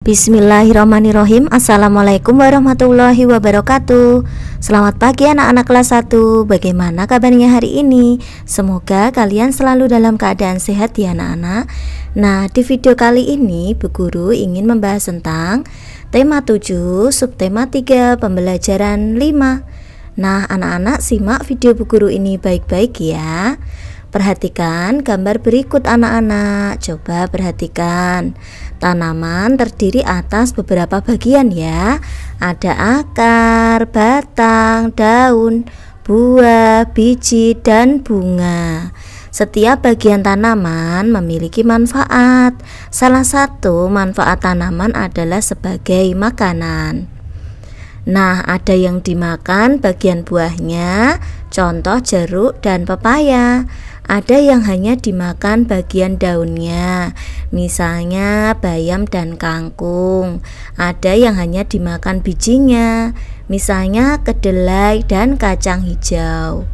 Bismillahirrahmanirrahim. Assalamualaikum warahmatullahi wabarakatuh. Selamat pagi anak-anak kelas 1. Bagaimana kabarnya hari ini? Semoga kalian selalu dalam keadaan sehat ya anak-anak. Nah, di video kali ini Bu Guru ingin membahas tentang tema 7, subtema 3, pembelajaran 5. Nah, anak-anak simak video Bu Guru ini baik-baik ya. Perhatikan gambar berikut anak-anak. Coba perhatikan. Tanaman terdiri atas beberapa bagian ya. Ada akar, batang, daun, buah, biji, dan bunga. Setiap bagian tanaman memiliki manfaat. Salah satu manfaat tanaman adalah sebagai makanan. Nah, ada yang dimakan bagian buahnya, contoh jeruk dan pepaya. Ada yang hanya dimakan bagian daunnya, misalnya bayam dan kangkung. Ada yang hanya dimakan bijinya, misalnya kedelai dan kacang hijau.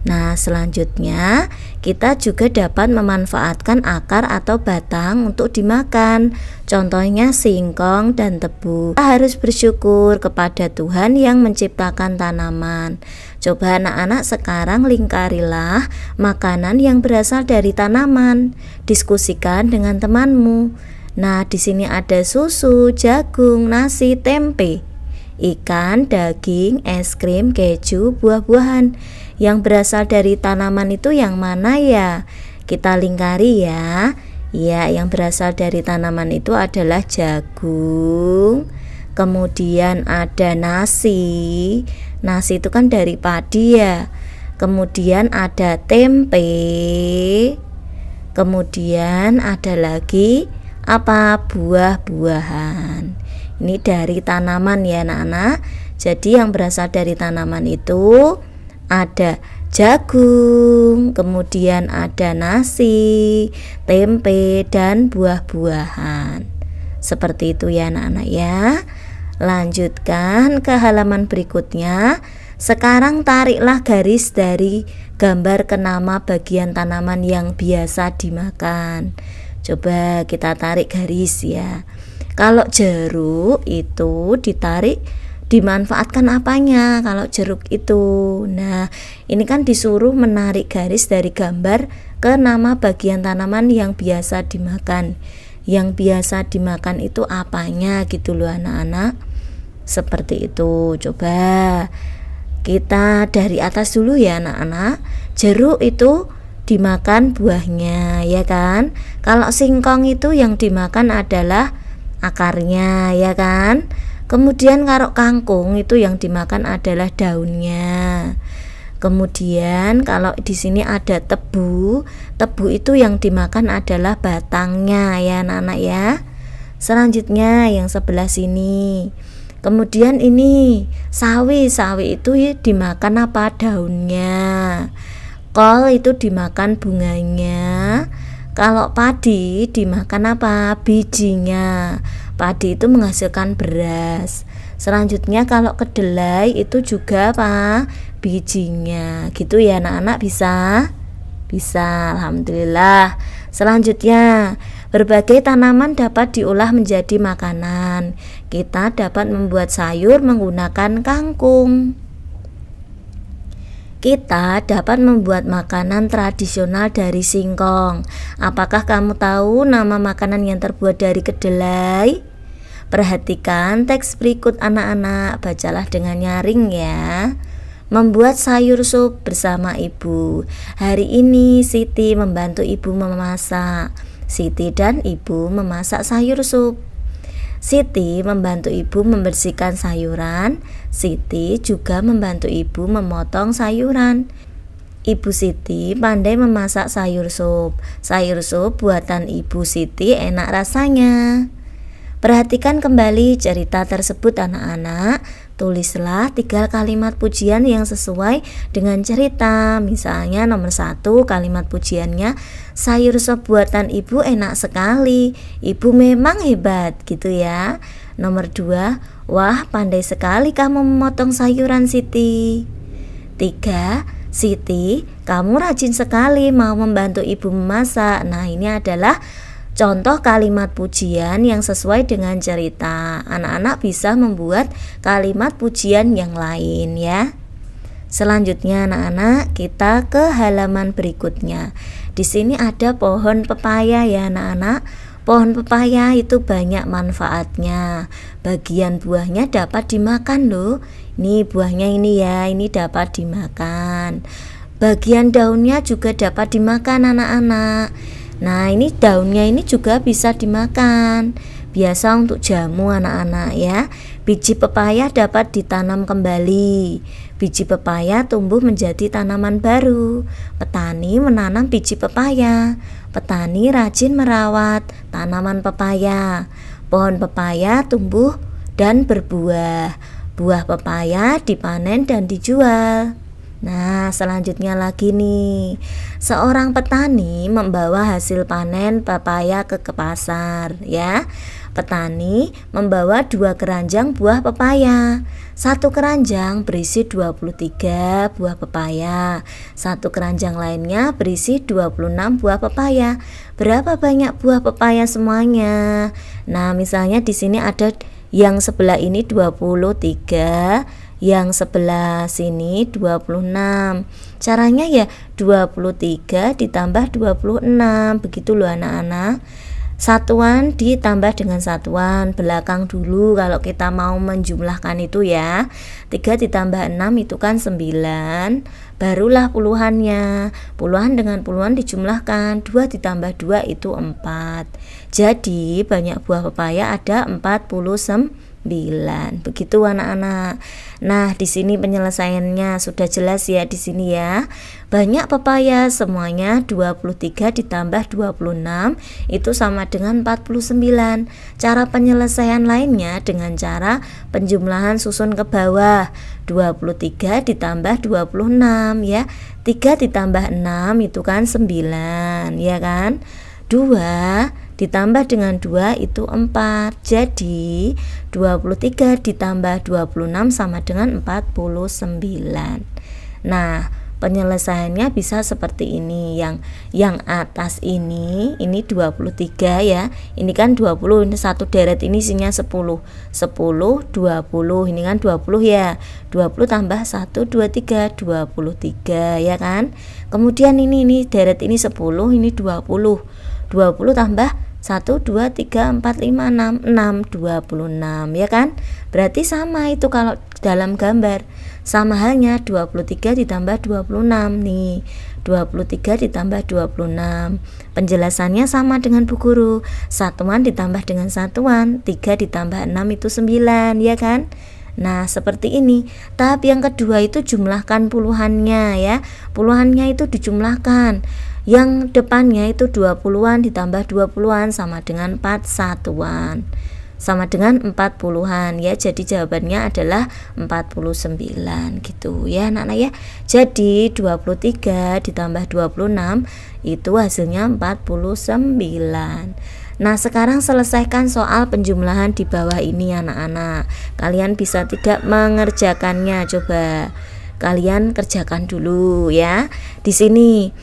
Nah, selanjutnya kita juga dapat memanfaatkan akar atau batang untuk dimakan. Contohnya singkong dan tebu. Kita harus bersyukur kepada Tuhan yang menciptakan tanaman. Coba anak-anak sekarang lingkarilah makanan yang berasal dari tanaman. Diskusikan dengan temanmu. Nah, di sini ada susu, jagung, nasi, tempe, ikan, daging, es krim, keju, buah-buahan. Yang berasal dari tanaman itu yang mana ya? Kita lingkari ya. Ya, yang berasal dari tanaman itu adalah jagung. Kemudian ada nasi. Nasi itu kan dari padi ya. Kemudian ada tempe. Kemudian ada lagi apa? Buah-buahan. Ini dari tanaman ya anak-anak. Jadi yang berasal dari tanaman itu ada jagung, kemudian ada nasi, tempe, dan buah-buahan. Seperti itu ya anak-anak ya. Lanjutkan ke halaman berikutnya. Sekarang tariklah garis dari gambar ke nama bagian tanaman yang biasa dimakan. Coba kita tarik garis ya. Kalau jeruk itu dimanfaatkan apanya kalau jeruk itu? Nah, ini kan disuruh menarik garis dari gambar ke nama bagian tanaman yang biasa dimakan. Yang biasa dimakan itu apanya gitu loh anak-anak. Seperti itu. Coba kita dari atas dulu ya anak-anak. Jeruk itu dimakan buahnya ya kan. Kalau singkong itu yang dimakan adalah akarnya ya kan. Kemudian kalau kangkung itu yang dimakan adalah daunnya. Kemudian kalau di sini ada tebu, tebu itu yang dimakan adalah batangnya ya anak-anak ya. Selanjutnya yang sebelah sini. Kemudian ini sawi, sawi itu dimakan apa? Daunnya. Kol itu dimakan bunganya. Kalau padi dimakan apa? Bijinya. Padi itu menghasilkan beras. Selanjutnya kalau kedelai itu juga apa? Bijinya. Gitu ya anak-anak, bisa? Bisa, alhamdulillah. Selanjutnya, berbagai tanaman dapat diolah menjadi makanan. Kita dapat membuat sayur menggunakan kangkung. Kita dapat membuat makanan tradisional dari singkong. Apakah kamu tahu nama makanan yang terbuat dari kedelai? Perhatikan teks berikut anak-anak, bacalah dengan nyaring ya. Membuat sayur sup bersama ibu. Hari ini Siti membantu ibu memasak. Siti dan ibu memasak sayur sup. Siti membantu ibu membersihkan sayuran. Siti juga membantu ibu memotong sayuran. Ibu Siti pandai memasak sayur sup. Sayur sup buatan ibu Siti enak rasanya. Perhatikan kembali cerita tersebut anak-anak. Tulislah 3 kalimat pujian yang sesuai dengan cerita. Misalnya nomor 1 kalimat pujiannya, sayur sop buatan ibu enak sekali. Ibu memang hebat gitu ya. Nomor 2, wah pandai sekali kamu memotong sayuran Siti. 3, Siti kamu rajin sekali mau membantu ibu memasak. Nah ini adalah contoh kalimat pujian yang sesuai dengan cerita. Anak-anak bisa membuat kalimat pujian yang lain ya. Selanjutnya anak-anak, kita ke halaman berikutnya. Di sini ada pohon pepaya ya anak-anak. Pohon pepaya itu banyak manfaatnya. Bagian buahnya dapat dimakan loh. Ini buahnya ini ya, ini dapat dimakan. Bagian daunnya juga dapat dimakan anak-anak. Nah, ini daunnya ini juga bisa dimakan. Biasa untuk jamu anak-anak ya. Biji pepaya dapat ditanam kembali. Biji pepaya tumbuh menjadi tanaman baru. Petani menanam biji pepaya. Petani rajin merawat tanaman pepaya. Pohon pepaya tumbuh dan berbuah. Buah pepaya dipanen dan dijual. Nah, selanjutnya lagi nih. Seorang petani membawa hasil panen pepaya ke pasar ya. Petani membawa 2 keranjang buah pepaya. 1 keranjang berisi 23 buah pepaya. 1 keranjang lainnya berisi 26 buah pepaya. Berapa banyak buah pepaya semuanya? Nah, misalnya di sini ada yang sebelah ini 23, yang sebelah sini 26. Caranya ya 23 ditambah 26. Begitu loh anak-anak. Satuan ditambah dengan satuan belakang dulu kalau kita mau menjumlahkan itu ya. 3 ditambah 6 itu kan 9. Barulah puluhannya. Puluhan dengan puluhan dijumlahkan. 2 ditambah 2 itu 4. Jadi banyak buah pepaya ada 49. Begitu anak-anak. Nah, di sini penyelesaiannya sudah jelas ya di sini ya. Banyak pepaya semuanya 23 ditambah 26 itu sama dengan 49. Cara penyelesaian lainnya dengan cara penjumlahan susun ke bawah. 23 ditambah 26 ya. 3 ditambah 6 itu kan 9 ya kan. 2 ditambah dengan 2 itu 4. Jadi 23 ditambah 26 sama dengan 49. Nah, penyelesaiannya bisa seperti ini. Yang atas ini 23 ya. Ini kan 20, ini satu deret ini isinya 10. 10 20. Ini kan 20 ya. 20 tambah 1 23 23 ya kan. Kemudian ini deret ini 10, ini 20. 20 tambah 1 2 3 4 5 6 6 26 ya kan. Berarti sama itu kalau dalam gambar. Sama halnya 23 ditambah 26 nih. 23 ditambah 26. Penjelasannya sama dengan Bu Guru. Satuan ditambah dengan satuan. 3 ditambah 6 itu 9 ya kan. Nah, seperti ini. Tahap yang kedua itu jumlahkan puluhannya ya. Puluhannya itu dijumlahkan. Yang depannya itu 20-an ditambah 20-an sama dengan 4 satuan. Sama dengan 40-an ya. Jadi jawabannya adalah 49 gitu ya anak-anak ya. Jadi 23 ditambah 26 itu hasilnya 49. Nah, sekarang selesaikan soal penjumlahan di bawah ini anak-anak. Kalian bisa tidak mengerjakannya, coba kalian kerjakan dulu ya. Di sini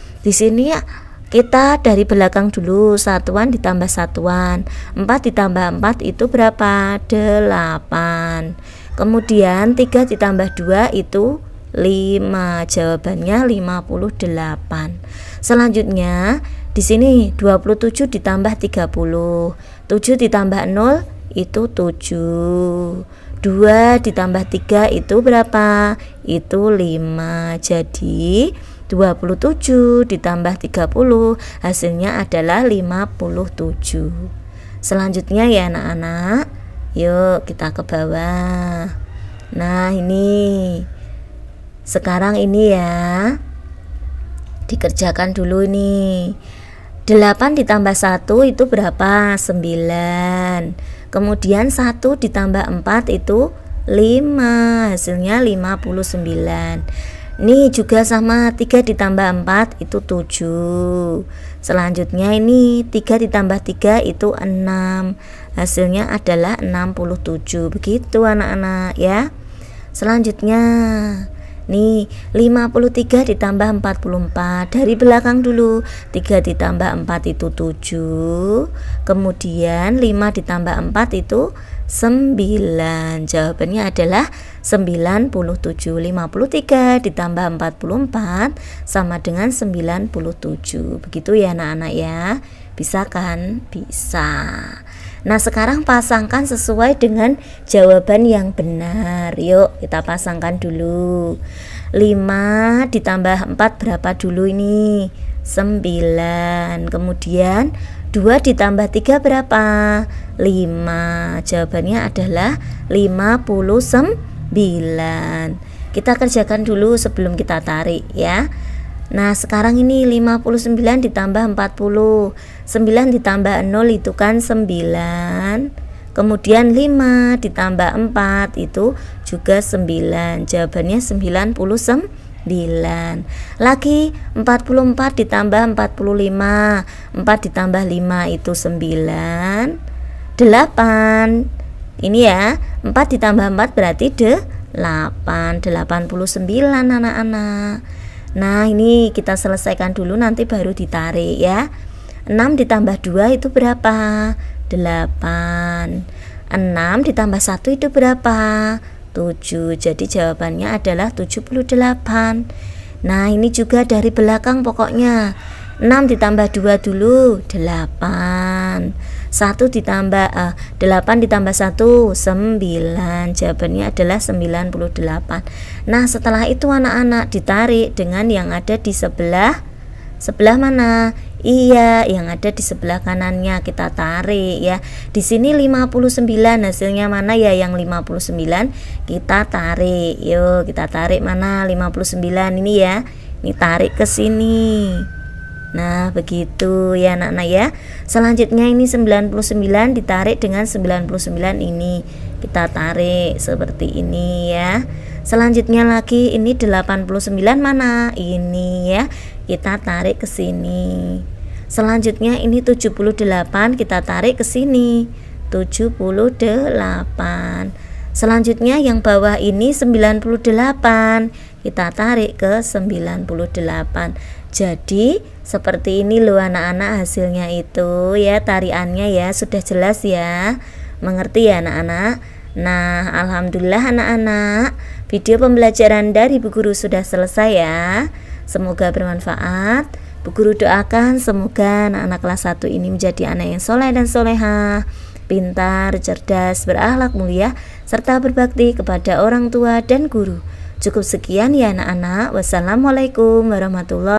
ya kita dari belakang dulu. Satuan ditambah satuan. 4 ditambah 4 itu berapa? 8. Kemudian 3 ditambah 2 itu 5. Jawabannya 58. Selanjutnya di sini 27 ditambah 30. 7 ditambah 0 itu 7. 2 ditambah 3 itu berapa? Itu 5. Jadi 27 ditambah 30 hasilnya adalah 57. Selanjutnya ya anak-anak, yuk kita ke bawah. Nah, ini sekarang ini ya dikerjakan dulu nih. 8 ditambah 1 itu berapa? 9. Kemudian 1 ditambah 4 itu 5. Hasilnya 59. Ini juga sama, 3 ditambah 4 itu 7. Selanjutnya ini 3 ditambah 3 itu 6. Hasilnya adalah 67. Begitu anak-anak ya. Selanjutnya Nih 53 ditambah 44, dari belakang dulu. 3 ditambah 4 itu 7, kemudian 5 ditambah 4 itu 9. Jawabannya adalah 97. 53 ditambah 44 sama dengan 97. Begitu ya anak-anak ya. Bisa kan? Bisa. Nah sekarang pasangkan sesuai dengan jawaban yang benar. Yuk kita pasangkan dulu. 5 ditambah 4 berapa dulu ini? 9. Kemudian 2 ditambah 3 berapa? 5. Jawabannya adalah 59. Kita kerjakan dulu sebelum kita tarik ya. Nah sekarang ini 59 ditambah 40, 9 ditambah 0 itu kan 9, kemudian 5 ditambah 4 itu juga 9. Jawabannya 99. Lagi 44 ditambah 45, 4 ditambah 5 itu 9, 8. Ini ya, 4 ditambah 4 berarti 8, 89 anak-anak. Nah ini kita selesaikan dulu, nanti baru ditarik ya. 6 ditambah 2 itu berapa? 8. 6 ditambah 1 itu berapa? 7. Jadi jawabannya adalah 78. Nah ini juga dari belakang pokoknya. 6 ditambah 2 dulu 8, 1 ditambah 8 ditambah 1 9. Jawabannya adalah 98. Nah setelah itu anak-anak ditarik dengan yang ada di sebelah mana? Iya, yang ada di sebelah kanannya kita tarik ya. Di sini 59, hasilnya mana ya yang 59? Kita tarik. Yuk, kita tarik mana 59 ini ya. Ini tarik ke sini. Nah, begitu ya anak-anak ya. Selanjutnya ini 99 ditarik dengan 99 ini. Kita tarik seperti ini ya. Selanjutnya lagi ini 89 mana? Ini ya. Kita tarik ke sini. Selanjutnya ini 78 kita tarik ke sini. 78. Selanjutnya yang bawah ini 98. Kita tarik ke 98. Jadi seperti ini loh anak-anak hasilnya itu ya, tariannya ya. Sudah jelas ya, mengerti ya anak-anak. Nah alhamdulillah anak-anak, video pembelajaran dari Bu Guru sudah selesai ya. Semoga bermanfaat. Bu Guru doakan semoga anak-anak kelas 1 ini menjadi anak yang soleh dan soleha, pintar, cerdas, berakhlak mulia, serta berbakti kepada orang tua dan guru. Cukup sekian ya anak-anak. Wassalamualaikum warahmatullahi wabarakatuh.